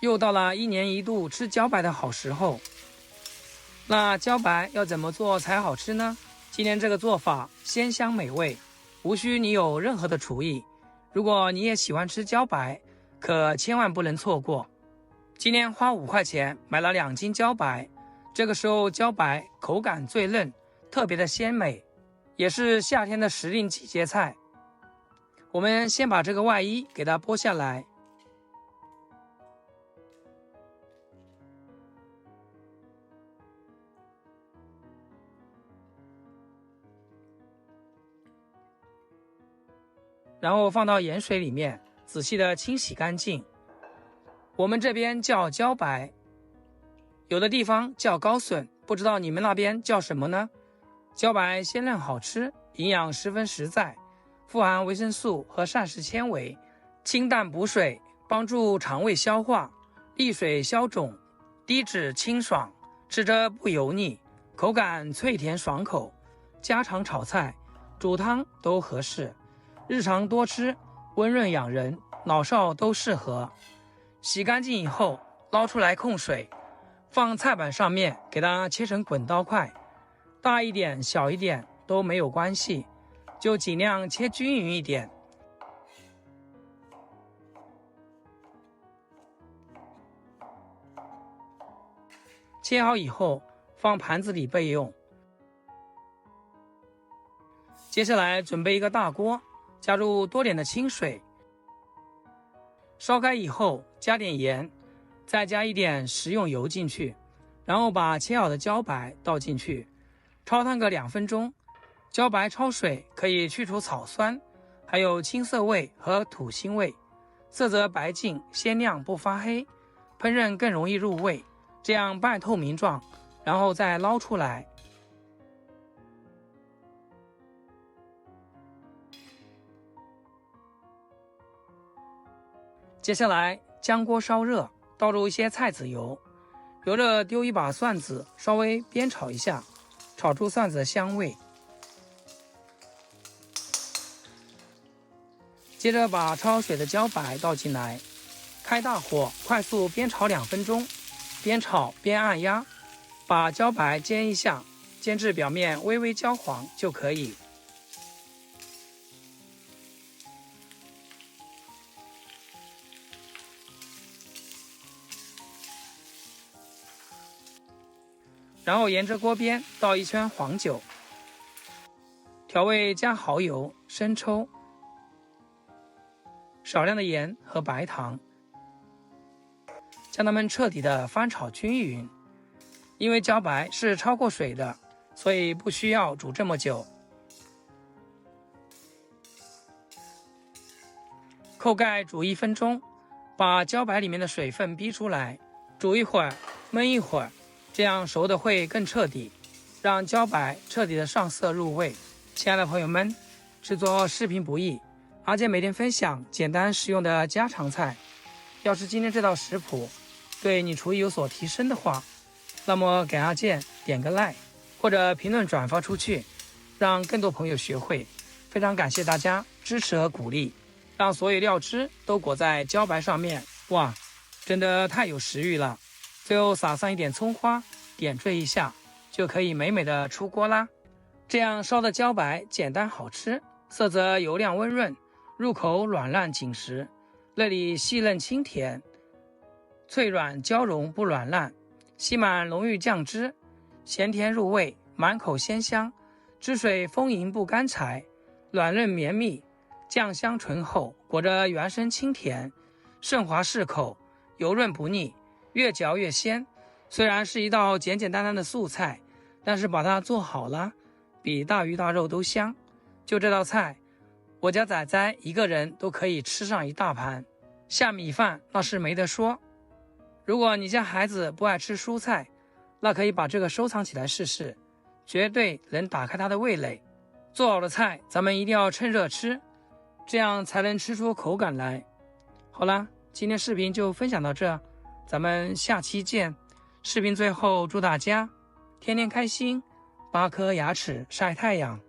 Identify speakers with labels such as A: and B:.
A: 又到了1年1度吃茭白的好時候。那茭白要怎麼做才好吃呢？今天這個做法鮮香美味，無需你有任何的廚藝。如果你也喜歡吃茭白，可千萬不能錯過。今天花5塊錢買了2斤茭白，這個時候茭白口感最嫩，特別的鮮美，也是夏天的時令季節菜。我們先把這個外衣給它剝下來，然後放到鹽水裡面仔細的清洗乾淨。我們這邊叫茭白，有的地方叫高筍，不知道你們那邊叫什麼呢？茭白鮮嫩好吃，營養十分實在，富含維生素和膳食纖維，清淡補水，幫助腸胃消化，利水消腫，低脂清爽，吃着不油膩，口感脆甜爽口，家常炒菜、煮湯都合適。日常多吃，溫潤養人，老少都適合。洗乾淨以後，撈出來控水，放菜板上面，給它切成滾刀塊，大一點、小一點都沒有關係，就盡量切均勻一點。切好以後，放盤子裡備用。接下來準備一個大鍋，加入多點的清水，燒開以後加點鹽，再加一點食用油進去，然後把切好的茭白倒進去，焯燙個2分鐘。茭白焯水可以去除草酸，還有青澀味和土腥味，色澤白淨鮮亮不發黑，烹飪更容易入味，這樣半透明狀，然後再撈出來。接下來將鍋燒熱，倒入一些菜籽油，油熱丟一把蒜子，稍微煸炒一下，炒出蒜子的香味。接着把焯水的茭白倒進來，開大火快速煸炒2分鐘，邊炒邊按壓，把茭白煎一下，煎至表面微微焦黃就可以。然後沿着鍋邊倒1圈黃酒，調味加蠔油、生抽，少量的鹽和白糖，將它們徹底的翻炒均勻。因為茭白是焯過水的，所以不需要煮這麼久。扣蓋煮1分鐘，把茭白裡面的水分逼出來，煮一會兒，燜一會兒，這樣熟的會更徹底，讓茭白徹底的上色入味。親愛的朋友們，制作視頻不易，阿健每天分享簡單實用的家常菜。要是今天這道食譜對你廚藝有所提升的話，那麼給阿健點個 like 或者評論轉發出去，讓更多朋友學會。非常感謝大家支持和鼓勵，讓所有料汁都裹在茭白上面，哇，真的太有食慾了。最後撒上一點蔥花，點綴一下，就可以美美的出鍋啦。這樣燒的茭白簡單好吃，色澤油亮溫潤，入口軟爛緊實，內裡細嫩清甜，脆軟焦融不軟爛，吸滿濃郁醬汁，鹹甜入味，滿口鮮香，汁水豐盈不乾柴，軟嫩綿密，醬香醇厚，裹着原生清甜，順滑適口，油潤不膩，越嚼越鮮。雖然是一道簡簡單單的素菜，但是把它做好了，比大魚大肉都香。就這道菜，我家仔仔一個人都可以吃上一大盤，下米飯那是沒得說。如果你家孩子不愛吃蔬菜，那可以把這個收藏起來試試，絕對能打開他的味蕾。做好的菜咱們一定要趁熱吃，這樣才能吃出口感來。好了，今天視頻就分享到這，咱們下期見。視頻最後祝大家天天開心，8顆牙齒曬太陽。